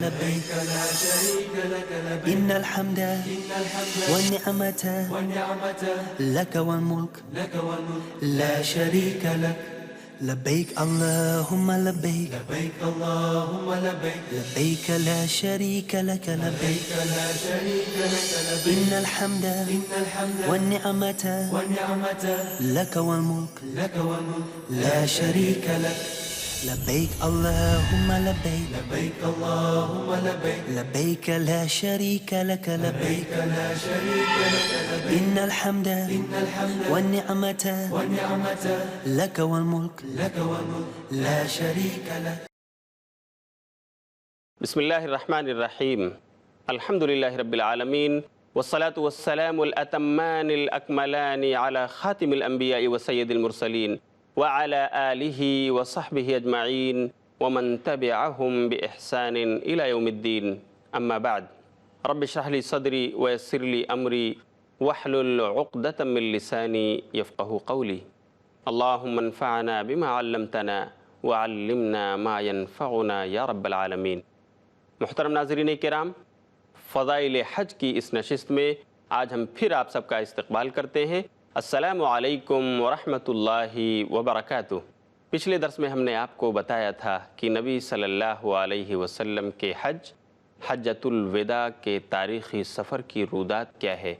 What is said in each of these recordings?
لبيك لا شريك لك لبيك إن الحمد والنعمة لك والملك لا شريك لك لبيك اللهم لبيك لبيك اللهم لبيك لبيك لا شريك لك لبيك لا شريك لك لبيك إن الحمد والنعمة لك والملك لا شريك لك لبيك اللهم لبيك لبيك اللهم لبيك لبيك لا شريك لك لبيك لا شريك لك لبيك إن الحمد والنعمة لك والملك لا شريك لك بسم الله الرحمن الرحيم الحمد لله رب العالمين والصلاة والسلام الأتمان الأكملان على خاتم الأنبياء وسيد المرسلين وعلى آله وصحبه أجمعين ومن تبعهم بإحسان إلى يوم الدين أما بعد رب اشرح لي صدري ويسر لي أمري واحلل عقدة من لساني يفقه قولي اللهم انفعنا بما علمتنا وعلمنا ما ينفعنا يا رب العالمين محترم ناظرین کرام، فضائل حج کی اس نشست میں آج ہم پھر آپ سب کا استقبال کرتے ہیں۔ السلام علیکم ورحمۃ اللہ وبرکاتہ۔ پچھلے درس میں ہم نے آپ کو بتایا تھا کہ نبی صلی اللہ علیہ وسلم کے حجۃ الوداع کے تاریخی سفر کی رودات کیا ہے،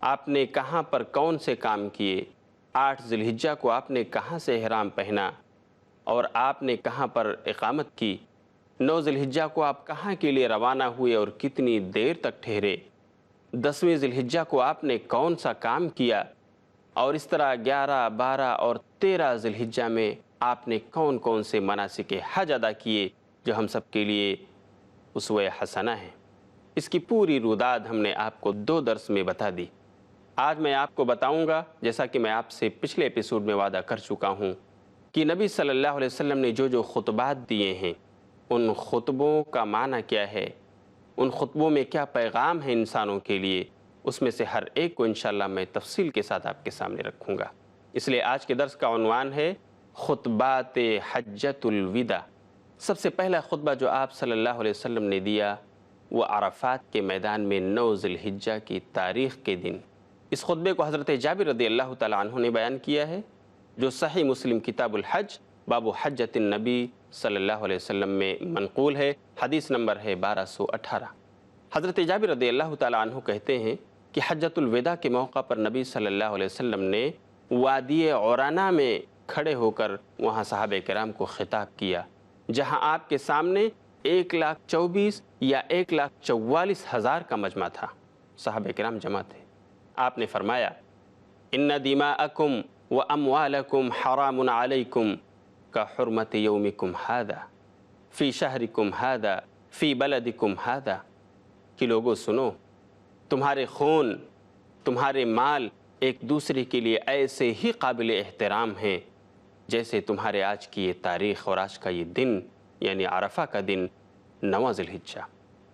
آپ نے کہاں پر کون سے کام کیے، 8 ذی الحجہ کو آپ نے کہاں سے احرام پہنا اور آپ نے کہاں پر اقامت کی، 9 ذی الحجہ کو آپ کہاں کے لیے روانہ ہوئے اور کتنی دیر تک ٹھہرے، 10ویں ذی الحجہ کو آپ نے کون سا کام کیا، اور اس طرح 11، 12 اور 13 ذی الحجہ میں آپ نے کون کون سے مناسک حج ادا کیے جو ہم سب کے لیے اسوہ حسنہ ہیں۔ اس کی پوری روداد ہم نے آپ کو 2 درس میں بتا دی۔ آج میں آپ کو بتاؤں گا، جیسا کہ میں آپ سے پچھلے ایپیسوڈ میں وعدہ کر چکا ہوں، کہ نبی صلی اللہ علیہ وسلم نے جو خطبات دیے ہیں ان خطبوں کا معنی کیا ہے، ان خطبوں میں کیا پیغام ہے انسانوں کے لیے، اس میں سے ہر ایک کو انشاءاللہ میں تفصیل کے ساتھ آپ کے سامنے رکھوں گا۔ اس لیے آج کے درس کا عنوان ہے خطبات حجۃ الوداع۔ سب سے پہلا خطبہ جو آپ صلی اللہ علیہ وسلم نے دیا وہ عرفات کے میدان میں 9 ذی الحجہ کی تاریخ کے دن۔ اس خطبے کو حضرت جابر رضی اللہ تعالیٰ عنہ نے بیان کیا ہے، جو صحیح مسلم کتاب الحج باب حجۃ النبی صلی اللہ علیہ وسلم میں منقول ہے، حدیث نمبر ہے 1218۔ حضرت جابر رضی اللہ تعالیٰ عنہ کہتے ہیں کہ حجۃ الوداع کے موقع پر نبی صلی اللہ علیہ وسلم نے وادی عرانہ میں کھڑے ہو کر وہاں صحابہ کرام کو خطاب کیا، جہاں آپ کے سامنے 1,24,000 یا 1,44,000 کا مجمع تھا، صحابہ کرام جمع تھے۔ آپ نے فرمایا ان دماءکم و اموالکم حرام علیکم كحرمة يومكم هذا في شهركم هذا في بلدكم هذا، کہ لوگوں سنو، تمہارے خون، تمہارے مال ایک دوسرے کے لیے ایسے ہی قابل احترام ہیں جیسے تمہارے آج کی یہ تاریخ اور آج کا یہ دن، یعنی عرفہ کا دن 9 ذی الحجہ،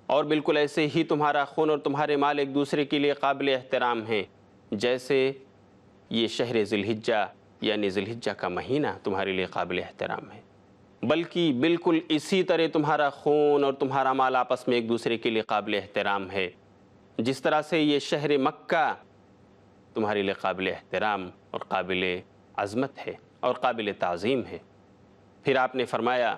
اور بالکل ایسے ہی تمہارا خون اور تمہارے مال ایک دوسرے کے لیے قابل احترام ہیں جیسے یہ شہر ذی الحجہ یعنی ذی الحجہ کا مہینہ تمہارے لیے قابل احترام ہے، بلکہ بالکل اسی طرح تمہارا خون اور تمہارا مال آپس میں ایک دوسرے کے لیے قابل احترام ہے، جس طرح سے یہ شہر مکہ تمہارے لیے قابل احترام اور قابل عظمت ہے اور قابل تعظیم ہے۔ پھر آپ نے فرمایا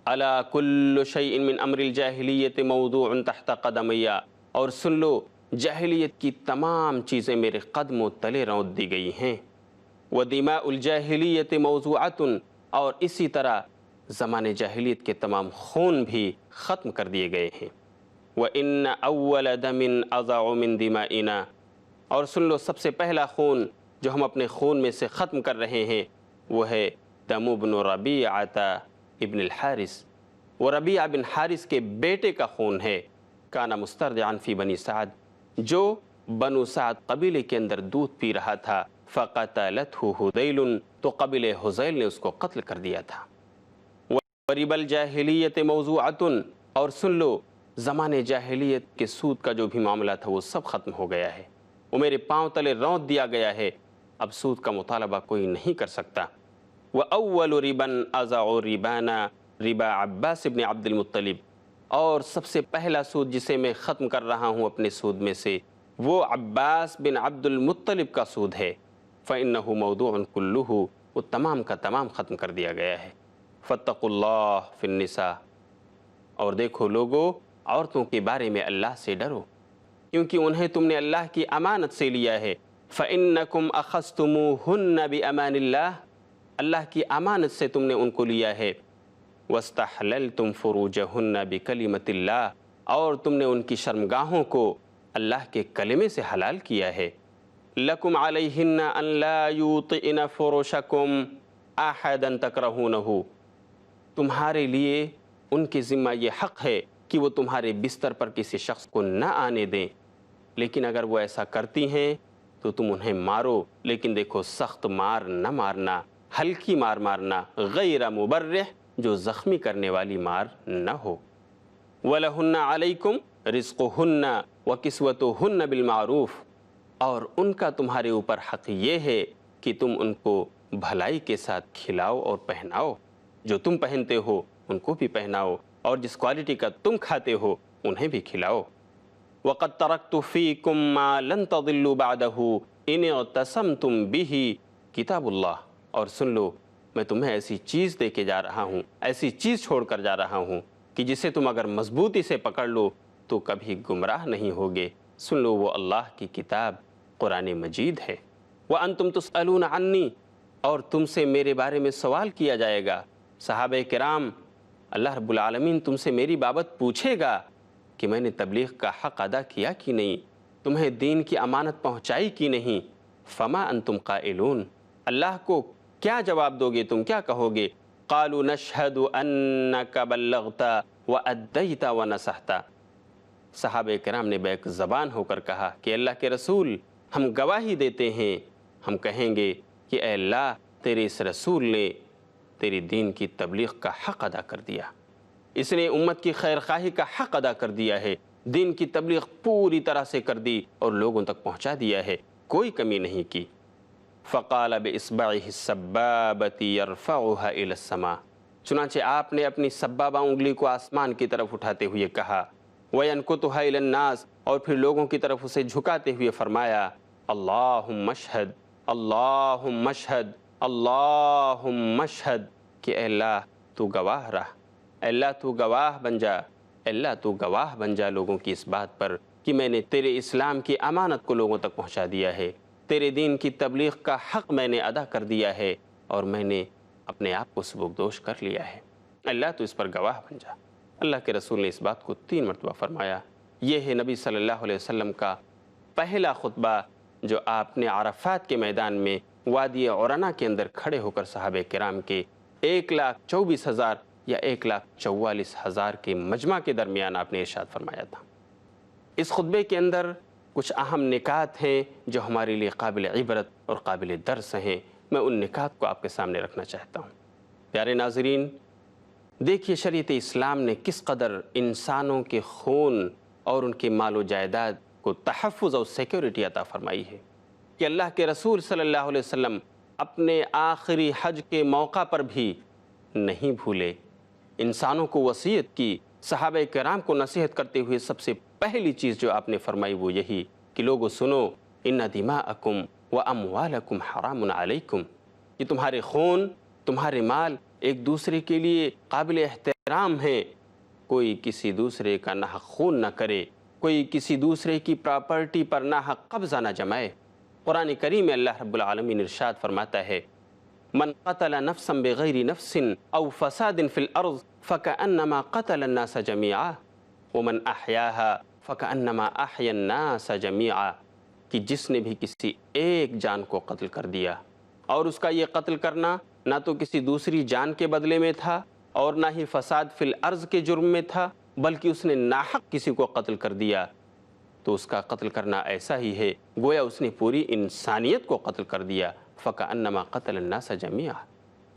الا کل شیء من امر الجاہلیت موضوع تحت قدمی، اور سن لو، جاہلیت کی تمام چیزیں میرے قدموں تلے رونت دی گئی ہیں، ودماء الجاہلیت موضوعۃ، اور اسی طرح زمانے جاہلیت کے تمام خون بھی ختم کر دیے گئے ہیں، وَإِنَّ أَوَّلَ دَمٍ أَضَعُ مِن دِمَائِنَا، اور سن لو سب سے پہلا خون جو ہم اپنے خون میں سے ختم کر رہے ہیں وہ ہے دم ابن ربیعۃ ابن الحارث، وہ ربیعہ بن حارث کے بیٹے کا خون ہے، کانا مسترضعا فی بنی سعد، جو بنو سعد قبیلے کے اندر دودھ پی رہا تھا، فقتلته حذیل، تو قبیلہ حذیل نے اس کو قتل کر دیا تھا، ورب الجاہلیت موضوعۃ، اور سن لو زمانے جاہلیت کے سود کا جو بھی معاملہ تھا وہ سب ختم ہو گیا ہے، وہ میرے پاؤں تلے رونت دیا گیا ہے، اب سود کا مطالبہ کوئی نہیں کر سکتا، وَأَوَّلُ رِبًا أَزَعُ رِبَانَا رِبَا عباس ابن عبد المطلب، اور سب سے پہلا سود جسے میں ختم کر رہا ہوں اپنے سود میں سے وہ عباس بن عبد المطلب کا سود ہے۔ فَإِنَّهُ مَوْضُوعٌ كُلُّهُ، وہ تمام کا تمام ختم کر دیا گیا ہے۔ فَاتَّقُوا اللَّهَ فِي النِّسَاءِ، اور دیکھو لوگو عورتوں کے بارے میں اللہ سے ڈرو، کیونکہ انہیں تم نے اللہ کی امانت سے لیا ہے۔ فَإِنَّكُمْ أَخَذْتُمُوهُنَّ بِأَمَانِ اللَّهِ، اللہ کی امانت سے تم نے ان کو لیا ہے۔ وَاسْتَحْلَلْتُمْ فُرُوجَهُنَّ بِكَلِمَةِ اللَّهِ، اور تم نے ان کی شرمگاہوں کو اللہ کے کلمے سے حلال کیا ہے۔ لَكُمْ عَلَيْهِنَّ أَن لَا يُوطِئْنَ فُرُوشَكُمْ أَحَدًا تَكْرَهُونَهُ، تمہارے لیے ان کے ذمہ یہ حق ہے کہ وہ تمہارے بستر پر کسی شخص کو نہ آنے دیں، لیکن اگر وہ ایسا کرتی ہیں تو تم انہیں مارو، لیکن دیکھو سخت مار نہ مارنا، ہلکی مار مارنا، غیر مبرح، جو زخمی کرنے والی مار نہ ہو۔ وَلَهُنَّ عَلَيْكُمْ رِزْقُهُنَّ وَكِسْوَتُهُنَّ بِالْمَعْرُوفِ، اور ان کا تمہارے اوپر حق یہ ہے کہ تم ان کو بھلائی کے ساتھ کھلاؤ اور پہناؤ، جو تم پہنتے ہو ان کو بھی پہناؤ، اور جس کوالٹی کا تم کھاتے ہو انہیں بھی کھلاؤ۔ وَقَدْ تَرَكْتُ فِيكُمْ مَا لَن تَضِلُّوا بَعْدَهُ إِنِ اعْتَصَمْتُمْ بِهِ کتاب اللہ، اور سن لو میں تمہیں ایسی چیز دے کے جا رہا ہوں، ایسی چیز چھوڑ کر جا رہا ہوں کہ جسے تم اگر مضبوطی سے پکڑ لو تو کبھی گمراہ نہیں ہوگے۔ سن لو وہ اللہ کی کتاب قرآن مجید ہے۔ وَأَنْتُمْ تُسْأَلُونَ عَنِّي، اور تم سے میرے بارے میں سوال کیا جائے گا۔ صحابہ کرام، اللہ رب العالمین تم سے میری بابت پوچھے گا کہ میں نے تبلیغ کا حق ادا کیا کہ نہیں، تمہیں دین کی امانت پہنچائی کہ نہیں۔ فما انتم قائلون، اللہ کو کیا جواب دو گے، تم کیا کہو گے؟ قالوا نشہد انک بلغت وادیت ونصحت، صحابہ کرام نے بیک زبان ہو کر کہا کہ اللہ کے رسول، ہم گواہی دیتے ہیں، ہم کہیں گے کہ اے اللہ تیرے اس رسول نے تیری دین کی تبلیغ کا حق ادا کر دیا، اس نے امت کی خیر خواہی کا حق ادا کر دیا ہے، دین کی تبلیغ پوری طرح سے کر دی اور لوگوں تک پہنچا دیا ہے، کوئی کمی نہیں کی۔ فقال بإصبعه السبابة يرفعها إلى السماء، چنانچہ آپ نے اپنی سبابہ انگلی کو آسمان کی طرف اٹھاتے ہوئے کہا، وَيَنْكُتُهَا إِلَى النَّاسِ، اور پھر لوگوں کی طرف اسے جھکاتے ہوئے فرمایا، اللہم اشہد، اللہم اشہد، اللہم اشہد، کہ اے اللہ تو گواہ رہ، اے اللہ تو گواہ بن جا، اے اللہ تو گواہ بن جا لوگوں کی اس بات پر کہ میں نے تیرے اسلام کی امانت کو لوگوں تک پہنچا دیا ہے، تیرے دین کی تبلیغ کا حق میں نے ادا کر دیا ہے، اور میں نے اپنے آپ کو سبکدوش کر لیا ہے، اللہ تو اس پر گواہ بن جا۔ اللہ کے رسول نے اس بات کو 3 مرتبہ فرمایا۔ یہ ہے نبی صلی اللہ علیہ وسلم کا پہلا خطبہ جو آپ نے عرفات کے میدان میں وادی عرنا کے اندر کھڑے ہو کر صحابہ کرام کے 1,24,000 یا 1,44,000 کے مجمع کے درمیان آپ نے ارشاد فرمایا تھا۔ اس خطبے کے اندر کچھ اہم نکات ہیں جو ہمارے لیے قابل عبرت اور قابل درس ہیں، میں ان نکات کو آپ کے سامنے رکھنا چاہتا ہوں۔ پیارے ناظرین، دیکھیے شریعت اسلام نے کس قدر انسانوں کے خون اور ان کے مال و جائیداد کو تحفظ اور سیکیورٹی عطا فرمائی ہے، کہ اللہ کے رسول صلی اللہ علیہ وسلم اپنے آخری حج کے موقع پر بھی نہیں بھولے، انسانوں کو وصیت کی، صحابہ کرام کو نصیحت کرتے ہوئے سب سے پہلی چیز جو آپ نے فرمائی وہ یہی کہ لوگو سنو، ان دماءکم و اموالکم حرام علیکم، کہ تمہارے خون، تمہارے مال ایک دوسرے کے لیے قابل احترام ہیں، کوئی کسی دوسرے کا ناحق خون نہ کرے، کوئی کسی دوسرے کی پراپرٹی پر ناحق قبضہ نہ جمائے۔ قرآن کریم میں اللہ رب العالمین ارشاد فرماتا ہے، من قتل نفسا بغیر نفس او فساد فی الارض فکأنما قتل الناس جميعا ومن احیاها فکأنما احیا الناس جميعا، کہ جس نے بھی کسی ایک جان کو قتل کر دیا، اور اس کا یہ قتل کرنا نہ تو کسی دوسری جان کے بدلے میں تھا اور نہ ہی فساد فی الارض کے جرم میں تھا، بلکہ اس نے ناحق کسی کو قتل کر دیا، تو اس کا قتل کرنا ایسا ہی ہے گویا اس نے پوری انسانیت کو قتل کر دیا۔ فَكَأَنَّمَا قَتَلَ النَّاسَ جَمِيعًا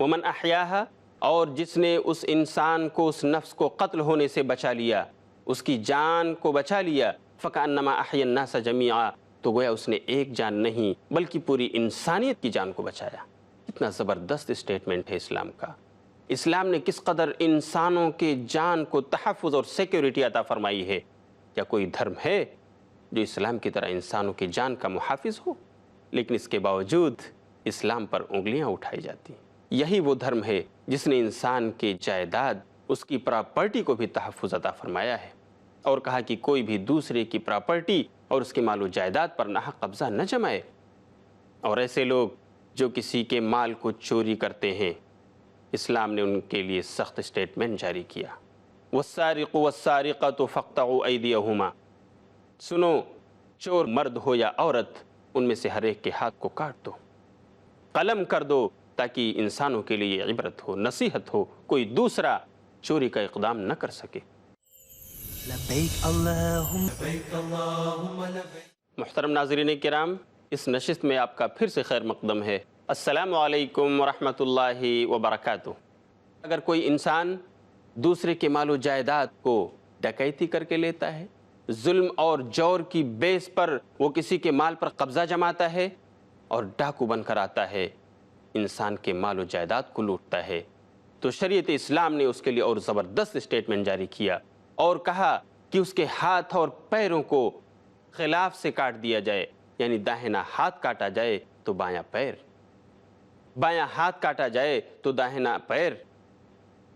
وَمَنْ أَحْيَاهَا، اور جس نے اس انسان کو، اس نفس کو قتل ہونے سے بچا لیا، اس کی جان کو بچا لیا، فَكَأَنَّمَا أَحْيَا النَّاسَ جَمِيعًا، تو گویا اس نے ایک جان نہیں بلکہ پوری انسانیت کی جان کو بچایا۔ کتنا زبردست اسٹیٹمنٹ ہے اسلام کا، اسلام نے کس قدر انسانوں کے جان کو تحفظ اور سیکیورٹی عطا فرمائی ہے. کیا کوئی دھرم ہے جو اسلام کی طرح انسانوں کی جان کا محافظ ہو؟ لیکن اس کے باوجود اسلام پر انگلیاں اٹھائی جاتی ہیں. یہی وہ دھرم ہے جس نے انسان کے جائیداد، اس کی پراپرٹی کو بھی تحفظ عطا فرمایا ہے، اور کہا کہ کوئی بھی دوسرے کی پراپرٹی اور اس کے مال و جائیداد پر ناحق قبضہ نہ جمائے. اور ایسے لوگ جو کسی کے مال کو چوری کرتے ہیں، اسلام نے ان کے لیے سخت اسٹیٹمنٹ جاری کیا. والسارق والسارقۃ فاقطعوا ایدیہما. سنو، چور مرد ہو یا عورت، ان میں سے ہر ایک کے ہاتھ کو کاٹ دو، قلم کر دو، تاکہ انسانوں کے لیے عبرت ہو، نصیحت ہو، کوئی دوسرا چوری کا اقدام نہ کر سکے. لبیک اللہم لبیک. محترم ناظرین کرام، اس نشست میں آپ کا پھر سے خیر مقدم ہے. السلام علیکم ورحمۃ اللہ وبرکاتہ. اگر کوئی انسان دوسرے کے مال و جائیداد کو ڈکیتی کر کے لیتا ہے، ظلم اور جور کی بیس پر وہ کسی کے مال پر قبضہ جماتا ہے اور ڈاکو بن کر آتا ہے، انسان کے مال و جائیداد کو لوٹتا ہے، تو شریعت اسلام نے اس کے لیے اور زبردست اسٹیٹمنٹ جاری کیا اور کہا کہ اس کے ہاتھ اور پیروں کو خلاف سے کاٹ دیا جائے. یعنی داہنا ہاتھ کاٹا جائے تو بایاں پیر، بایاں ہاتھ کاٹا جائے تو داہنا پیر،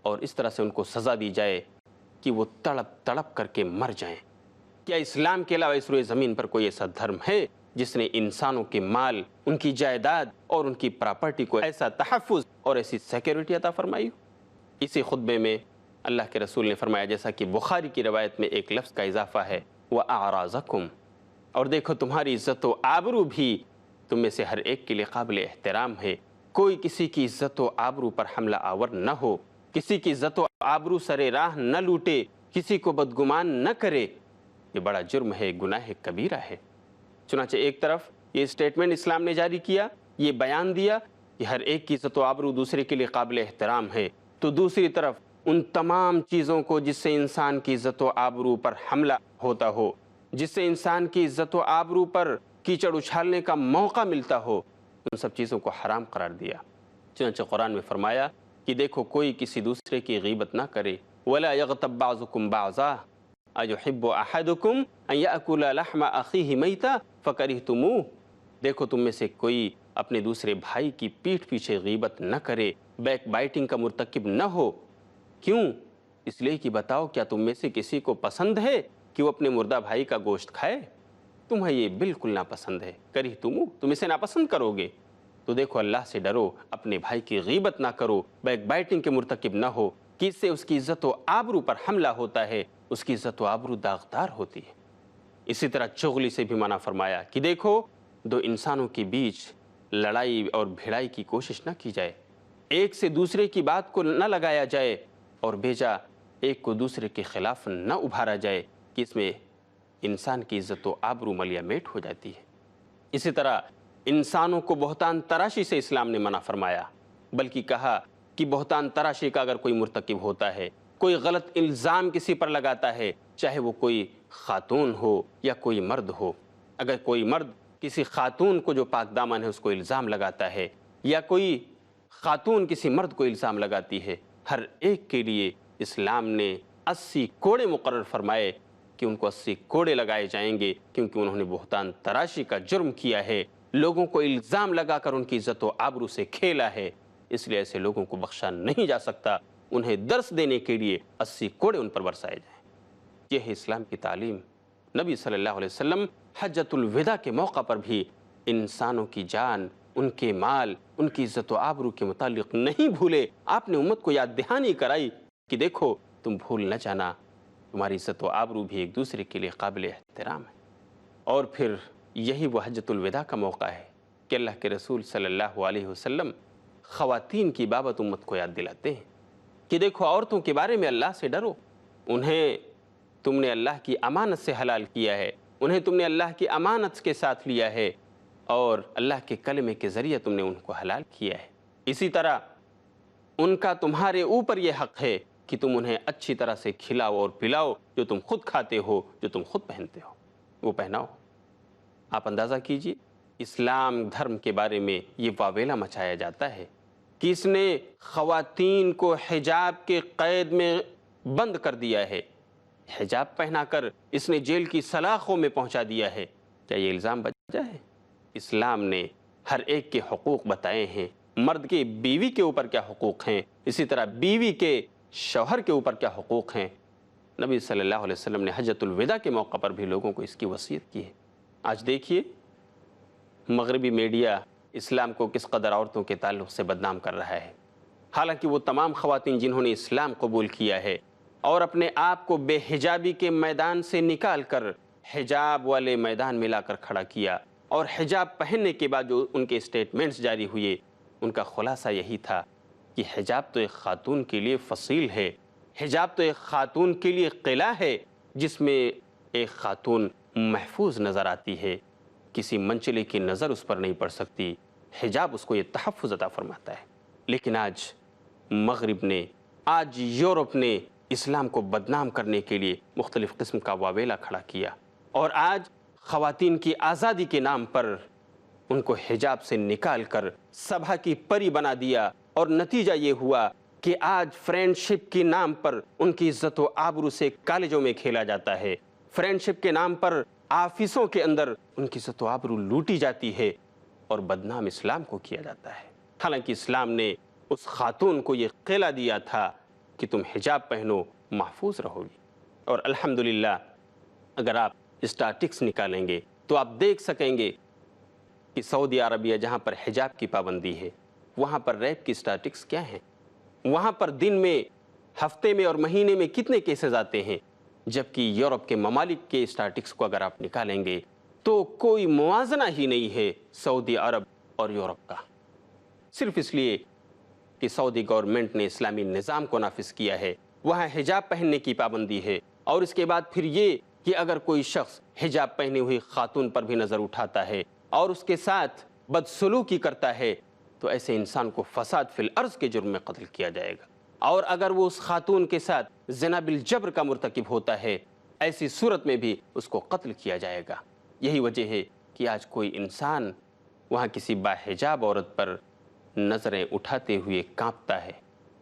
اور اس طرح سے ان کو سزا دی جائے کہ وہ تڑپ تڑپ کر کے مر جائیں. کیا اسلام کے علاوہ اس روئے زمین پر کوئی ایسا دھرم ہے جس نے انسانوں کے مال، ان کی جائیداد اور ان کی پراپرٹی کو ایسا تحفظ اور ایسی سیکیورٹی عطا فرمائی؟ اسی خطبے میں اللہ کے رسول نے فرمایا، جیسا کہ بخاری کی روایت میں ایک لفظ کا اضافہ ہے، وَأَعْرَاضَكُمْ. اور دیکھو تمہاری عزت و آبرو بھی تم میں سے ہر ایک کے لیے قابل احترام ہے. کوئی کسی کی عزت و آبرو پر حملہ آور نہ ہو، کسی کی عزت و آبرو سرے راہ نہ لوٹے، کسی کو بدگمان نہ کرے. یہ بڑا جرم ہے، گناہ کبیرہ ہے. چنانچہ ایک طرف یہ اسٹیٹمنٹ اسلام نے جاری کیا، یہ بیان دیا کہ ہر ایک کی عزت و آبرو دوسرے کے لیے قابل احترام ہے، تو دوسری طرف ان تمام چیزوں کو جس سے انسان کی عزت و آبرو پر حملہ ہوتا ہو، جس سے انسان کی عزت و آبرو پر کیچڑ اچھالنے کا موقع ملتا ہو، ان سب چیزوں کو حرام قرار دیا. چنانچہ قرآن میں فرمایا کہ دیکھو کوئی کسی دوسرے کی غیبت نہ کرے. وَلَا يَغْتَبْ بَعْضُكُمْ بَعْضًا أَيُحِبُّ أَحَدُكُمْ أَن يَأْكُلَ لَحْمَ أَخِيهِ مَيْتًا فَكَرِهْتُمُوهُ. دیکھو تم میں سے کوئی اپنے دوسرے بھائی کی پیٹھ پیچھے غیبت نہ کرے، بیک بائٹنگ کا مرتکب نہ ہو. کیوں؟ اس لیے کہ بتاؤ کیا تم میں سے کسی کو پسند ہے کہ وہ اپنے مردہ بھائی کا گوشت کھائے؟ تمہیں یہ بالکل ناپسند ہے. کریہتموہ، تم اسے ناپسند کرو گے. تو دیکھو اللہ سے ڈرو، اپنے بھائی کی غیبت نہ کرو، بیک بائٹنگ کے مرتکب نہ ہو، کہ اس سے اس کی عزت و آبرو پر حملہ ہوتا ہے، اس کی عزت و آبرو داغدار ہوتی ہے. اسی طرح چغلی سے بھی منع فرمایا کہ دیکھو دو انسانوں کے بیچ لڑائی اور بھیڑائی کی کوشش نہ کی جائے، ایک سے دوسرے کی بات کو نہ لگایا جائے اور بھیجا ایک کو دوسرے کے خلاف نہ ابھارا جائے، کہ اس میں انسان کی عزت و آبرو ملیا میٹ ہو جاتی ہے. اسی طرح انسانوں کو بہتان تراشی سے اسلام نے منع فرمایا، بلکہ کہا کہ بہتان تراشی کا اگر کوئی مرتکب ہوتا ہے، کوئی غلط الزام کسی پر لگاتا ہے، چاہے وہ کوئی خاتون ہو یا کوئی مرد ہو، اگر کوئی مرد کسی خاتون کو جو پاک دامن ہے اس کو الزام لگاتا ہے، یا کوئی خاتون کسی مرد کو الزام لگاتی ہے، ہر ایک کے لیے اسلام نے 80 کوڑے مقرر فرمائے کہ ان کو 80 کوڑے لگائے جائیں گے، کیونکہ انہوں نے بہتان تراشی کا جرم کیا ہے، لوگوں کو الزام لگا کر ان کی عزت و آبرو سے کھیلا ہے. اس لیے ایسے لوگوں کو بخشا نہیں جا سکتا، انہیں درس دینے کے لیے 80 کوڑے ان پر برسائے جائیں. یہ ہے اسلام کی تعلیم. نبی صلی اللہ علیہ وسلم حجۃ الوداع کے موقع پر بھی انسانوں کی جان، ان کے مال، ان کی عزت و آبرو کے متعلق نہیں بھولے. آپ نے امت کو یاد دہانی کرائی کہ دیکھو تم بھول نہ جانا، تمہاری عزت و آبرو بھی ایک دوسرے کے لیے قابل احترام ہے. اور پھر یہی وہ حجۃ الوداع کا موقع ہے کہ اللہ کے رسول صلی اللہ علیہ وسلم خواتین کی بابت امت کو یاد دلاتے ہیں کہ دیکھو عورتوں کے بارے میں اللہ سے ڈرو، انہیں تم نے اللہ کی امانت سے حلال کیا ہے، انہیں تم نے اللہ کی امانت کے ساتھ لیا ہے، اور اللہ کے کلمے کے ذریعے تم نے ان کو حلال کیا ہے. اسی طرح ان کا تمہارے اوپر یہ حق ہے کہ تم انہیں اچھی طرح سے کھلاؤ اور پلاؤ، جو تم خود کھاتے ہو، جو تم خود پہنتے ہو وہ پہناؤ. آپ اندازہ کیجئے اسلام دھرم کے بارے میں یہ واویلا مچایا جاتا ہے کہ اس نے خواتین کو حجاب کے قید میں بند کر دیا ہے، حجاب پہنا کر اس نے جیل کی سلاخوں میں پہنچا دیا ہے، کیا یہ الزام بجا ہے؟ اسلام نے ہر ایک کے حقوق بتائے ہیں، مرد کے بیوی کے اوپر کیا حقوق ہیں، اسی طرح بیوی کے شوہر کے اوپر کیا حقوق ہیں۔ نبی صلی اللہ علیہ وسلم نے حجۃ الوداع کے موقع پر بھی لوگوں کو اس کی وصیت کی ہے۔ آج دیکھیے مغربی میڈیا اسلام کو کس قدر عورتوں کے تعلق سے بدنام کر رہا ہے، حالانکہ وہ تمام خواتین جنہوں نے اسلام قبول کیا ہے اور اپنے آپ کو بے حجابی کے میدان سے نکال کر حجاب والے میدان میں لا کر کھڑا کیا، اور حجاب پہننے کے بعد جو ان کے اسٹیٹمنٹس جاری ہوئے ان کا خلاصہ یہی تھا کہ حجاب تو ایک خاتون کے لیے فصیل ہے، حجاب تو ایک خاتون کے لیے قلعہ ہے جس میں ایک خاتون محفوظ نظر آتی ہے، کسی منچلے کی نظر اس پر نہیں پڑ سکتی، حجاب اس کو یہ تحفظ عطا فرماتا ہے۔ لیکن آج مغرب نے، آج یورپ نے اسلام کو بدنام کرنے کے لیے مختلف قسم کا واویلا کھڑا کیا، اور آج خواتین کی آزادی کے نام پر ان کو حجاب سے نکال کر سبھا کی پری بنا دیا، اور نتیجہ یہ ہوا کہ آج فرینڈشپ کے نام پر ان کی عزت و آبرو سے کالجوں میں کھیلا جاتا ہے، فرینڈشپ کے نام پر آفیسوں کے اندر ان کی عزت و آبرو لوٹی جاتی ہے، اور بدنام اسلام کو کیا جاتا ہے۔ حالانکہ اسلام نے اس خاتون کو یہ قلعہ دیا تھا کہ تم حجاب پہنو، محفوظ رہو گی۔ اور الحمدللہ اگر آپ اسٹاٹکس نکالیں گے تو آپ دیکھ سکیں گے کہ سعودی عربیہ جہاں پر حجاب کی پابندی ہے وہاں پر ریپ کی اسٹاٹکس کیا ہیں، وہاں پر دن میں، ہفتے میں اور مہینے میں کتنے کیسز آتے ہیں، جبکہ یورپ کے ممالک کے اسٹاٹکس کو اگر آپ نکالیں گے تو کوئی موازنہ ہی نہیں ہے سعودی عرب اور یورپ کا، صرف اس لیے کہ سعودی گورنمنٹ نے اسلامی نظام کو نافذ کیا ہے، وہاں حجاب پہننے کی پابندی ہے، اور اس کے بعد پھر یہ کہ اگر کوئی شخص حجاب پہنی ہوئی خاتون پر بھی نظر اٹھاتا ہے اور اس کے ساتھ بدسلوکی کرتا ہے تو ایسے انسان کو فساد فی الارض کے جرم میں قتل کیا جائے گا، اور اگر وہ اس خاتون کے ساتھ زنا بالجبر کا مرتکب ہوتا ہے ایسی صورت میں بھی اس کو قتل کیا جائے گا۔ یہی وجہ ہے کہ آج کوئی انسان وہاں کسی باحجاب عورت پر نظریں اٹھاتے ہوئے کانپتا ہے۔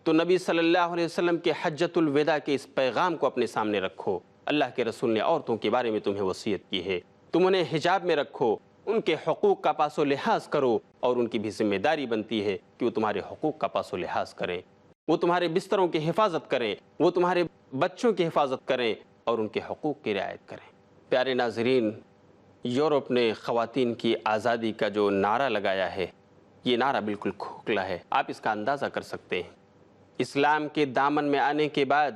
تو نبی صلی اللہ علیہ وسلم کے حجۃ الوداع کے اس پیغام کو اپنے سامنے رکھو۔ اللہ کے رسول نے عورتوں کے بارے میں تمہیں وصیت کی ہے، تم انہیں حجاب میں رکھو، ان کے حقوق کا پاس و لحاظ کرو، اور ان کی بھی ذمہ داری بنتی ہے کہ وہ تمہارے حقوق کا پاس و لحاظ کریں، وہ تمہارے بستروں کی حفاظت کریں، وہ تمہارے بچوں کی حفاظت کریں، اور ان کے حقوق کی رعایت کریں۔ پیارے ناظرین، یورپ نے خواتین کی آزادی کا جو نعرہ لگایا ہے یہ نعرہ بالکل کھوکھلا ہے، آپ اس کا اندازہ کر سکتے ہیں۔ اسلام کے دامن میں آنے کے بعد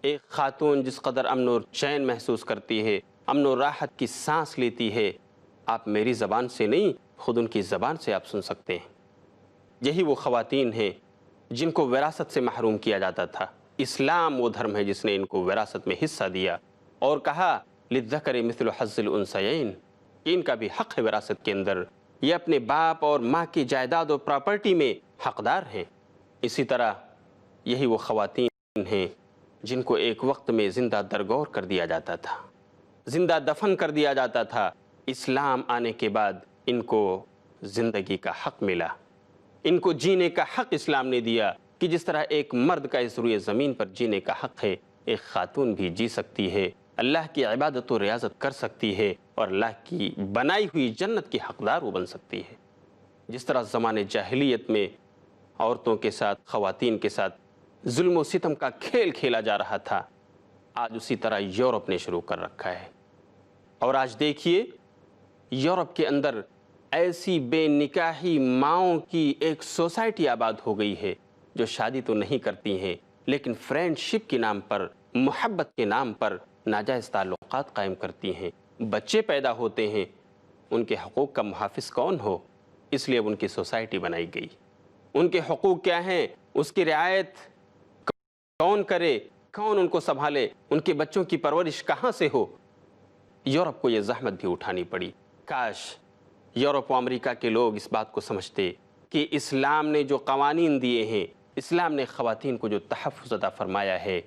ایک خاتون جس قدر امن و چین محسوس کرتی ہے، امن و راحت کی سانس لیتی ہے، آپ میری زبان سے نہیں خود ان کی زبان سے آپ سن سکتے ہیں۔ یہی وہ خواتین ہیں جن کو وراثت سے محروم کیا جاتا تھا۔ اسلام وہ دھرم ہے جس نے ان کو وراثت میں حصہ دیا اور کہا للذکر مثل حظ الانثیین، ان کا بھی حق ہے وراثت کے اندر، یہ اپنے باپ اور ماں کی جائیداد و پراپرٹی میں حقدار ہیں۔ اسی طرح یہی وہ خواتین ہیں جن کو ایک وقت میں زندہ درگور کر دیا جاتا تھا، زندہ دفن کر دیا جاتا تھا۔ اسلام آنے کے بعد ان کو زندگی کا حق ملا، ان کو جینے کا حق اسلام نے دیا کہ جس طرح ایک مرد کا اس روئے زمین پر جینے کا حق ہے، ایک خاتون بھی جی سکتی ہے، اللہ کی عبادت و ریاضت کر سکتی ہے، اور اللہ کی بنائی ہوئی جنت کی حقدار وہ بن سکتی ہے۔ جس طرح زمانے جاہلیت میں عورتوں کے ساتھ، خواتین کے ساتھ ظلم و ستم کا کھیل کھیلا جا رہا تھا، آج اسی طرح یورپ نے شروع کر رکھا ہے۔ اور آج دیکھیے یورپ کے اندر ایسی بے نکاحی ماؤں کی ایک سوسائٹی آباد ہو گئی ہے جو شادی تو نہیں کرتی ہیں لیکن فرینڈ شپ کے نام پر، محبت کے نام پر ناجائز تعلقات قائم کرتی ہیں، بچے پیدا ہوتے ہیں، ان کے حقوق کا محافظ کون ہو؟ اس لیے اب ان کی سوسائٹی بنائی گئی۔ ان کے حقوق کیا ہیں، اس کی رعایت کون کرے، کون ان کو سنبھالے، ان کے بچوں کی پرورش کہاں سے ہو؟ یورپ کو یہ زحمت بھی اٹھانی پڑی۔ کاش یورپ و امریکہ کے لوگ اس بات کو سمجھتے کہ اسلام نے جو قوانین دیے ہیں، اسلام نے خواتین کو جو تحفظ عطا فرمایا ہے،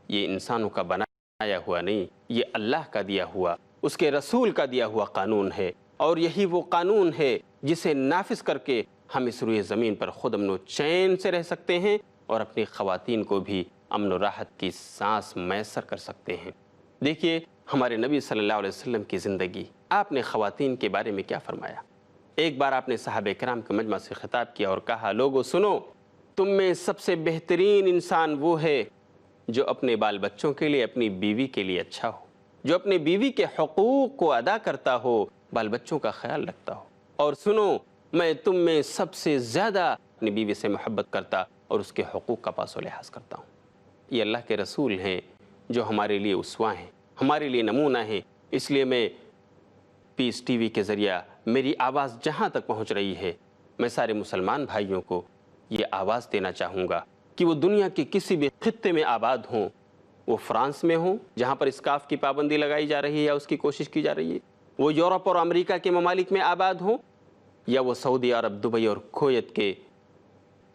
یہ انسانوں کا بنایا ہوا نہیں، یہ اللہ کا دیا ہوا، اس کے رسول کا دیا ہوا قانون ہے، اور یہی وہ قانون ہے جسے نافذ کر کے ہم اس روئے زمین پر خود امن و چین سے رہ سکتے ہیں اور اپنی خواتین کو بھی امن و راحت کی سانس میسر کر سکتے ہیں۔ دیکھیے ہمارے نبی صلی اللہ علیہ وسلم کی زندگی، آپ نے خواتین کے بارے میں کیا فرمایا۔ ایک بار آپ نے صحابہ کرام کے مجمع سے خطاب کیا اور کہا، لوگو سنو، تم میں سب سے بہترین انسان وہ ہے جو اپنے بال بچوں کے لیے، اپنی بیوی کے لیے اچھا ہو، جو اپنی بیوی کے حقوق کو ادا کرتا ہو، بال بچوں کا خیال رکھتا ہو۔ اور سنو، میں تم میں سب سے زیادہ اپنی بیوی سے محبت کرتا اور اس کے حقوق کا پاس و لحاظ کرتا ہوں۔ یہ اللہ کے رسول ہیں جو ہمارے لیے اسوہ ہیں، ہمارے لیے نمونہ ہیں۔ اس لیے میں پیس ٹی وی کے ذریعہ میری آواز جہاں تک پہنچ رہی ہے، میں سارے مسلمان بھائیوں کو یہ آواز دینا چاہوں گا کہ وہ دنیا کے کسی بھی خطے میں آباد ہوں، وہ فرانس میں ہوں جہاں پر اسکارف کی پابندی لگائی جا رہی ہے یا اس کی کوشش کی جا رہی ہے، وہ یورپ اور امریکہ کے ممالک میں آباد ہوں، یا وہ سعودی عرب، دبئی اور کویت کے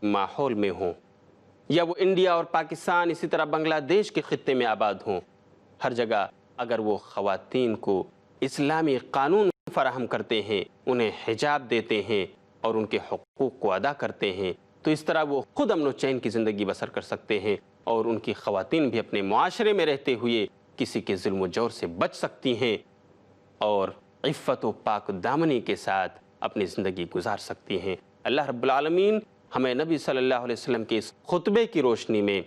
ماحول میں ہوں، یا وہ انڈیا اور پاکستان، اسی طرح بنگلہ دیش کے خطے میں آباد ہوں، ہر جگہ اگر وہ خواتین کو اسلامی قانون فراہم کرتے ہیں، انہیں حجاب دیتے ہیں اور ان کے حقوق کو ادا کرتے ہیں، تو اس طرح وہ خود امن و چین کی زندگی بسر کر سکتے ہیں اور ان کی خواتین بھی اپنے معاشرے میں رہتے ہوئے کسی کے ظلم و جور سے بچ سکتی ہیں اور عفت و پاک دامنی کے ساتھ اپنی زندگی گزار سکتی ہیں۔ اللہ رب العالمین ہمیں نبی صلی اللہ علیہ وسلم کے اس خطبے کی روشنی میں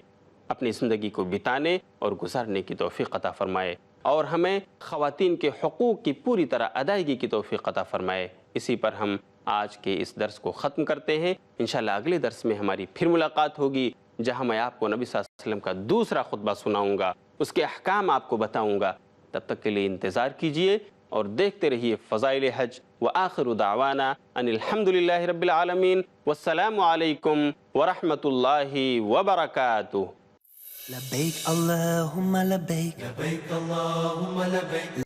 اپنی زندگی کو بتانے اور گزارنے کی توفیق عطا فرمائے اور ہمیں خواتین کے حقوق کی پوری طرح ادائیگی کی توفیق عطا فرمائے۔ اسی پر ہم آج کے اس درس کو ختم کرتے ہیں۔ انشاءاللہ اگلے درس میں ہماری پھر ملاقات ہوگی، جہاں میں آپ کو نبی صلی اللہ علیہ وسلم کا دوسرا خطبہ سناؤں گا، اس کے احکام آپ کو بتاؤں گا۔ تب تک کے لیے انتظار کیجئے اور دیکھتے رہیے فضائل حج۔ وآخر دعوانا ان الحمدللہ رب العالمین، والسلام علیکم ورحمۃ اللہ وبرکاتہ۔ لبيك اللهم لبيك لبيك اللهم لبيك